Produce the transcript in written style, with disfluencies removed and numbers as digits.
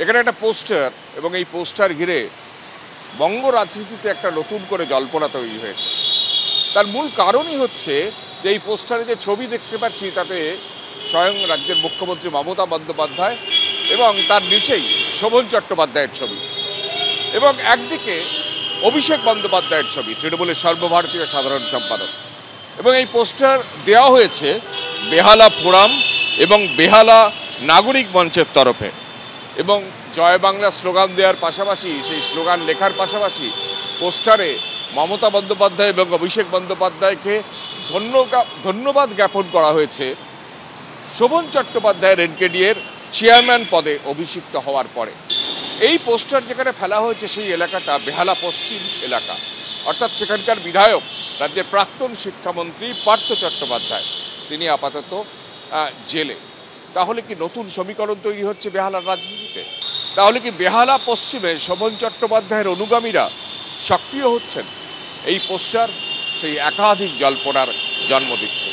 এখানে একটা পোস্টার এবং এই পোস্টার ঘিরে বঙ্গ রাজনীতিতে একটা নতুন করে জল্পনা তৈরি হয়েছে। তার মূল কারণই হচ্ছে যে এই পোস্টারে যে ছবি দেখতে পাচ্ছি তাতে স্বয়ং রাজ্যের মুখ্যমন্ত্রী মমতা বন্দ্যোপাধ্যায় এবং তার নিচেই শোভন চট্টোপাধ্যায়ের ছবি, এবং একদিকে অভিষেক বন্দ্যোপাধ্যায়ের ছবি, তৃণমূলের সর্বভারতীয় সাধারণ সম্পাদক। এবং এই পোস্টার দেওয়া হয়েছে বেহালা ফোরাম এবং বেহালা নাগরিক মঞ্চের তরফে। এবং জয় বাংলা স্লোগান দেওয়ার পাশাপাশি, সেই স্লোগান লেখার পাশাপাশি পোস্টারে মমতা বন্দ্যোপাধ্যায় এবং অভিষেক বন্দ্যোপাধ্যায়কে ধন্যবাদ জ্ঞাপন করা হয়েছে শোভন চট্টোপাধ্যায়ের এনকেডিএর চেয়ারম্যান পদে অভিষিক্ত হওয়ার পরে। এই পোস্টার যেখানে ফেলা হয়েছে সেই এলাকাটা বেহালা পশ্চিম এলাকা, অর্থাৎ সেখানকার বিধায়ক রাজ্যের প্রাক্তন শিক্ষামন্ত্রী পার্থ চট্টোপাধ্যায়, তিনি আপাতত জেলে। তাহলে কি নতুন সমীকরণ তৈরি হচ্ছে বেহালার রাজনীতিতে? তাহলে কি বেহালা পশ্চিমে শোভন চট্টোপাধ্যায়ের অনুগামীরা সক্রিয় হচ্ছেন? এই পোস্টার সেই একাধিক জল্পনার জন্ম দিচ্ছে।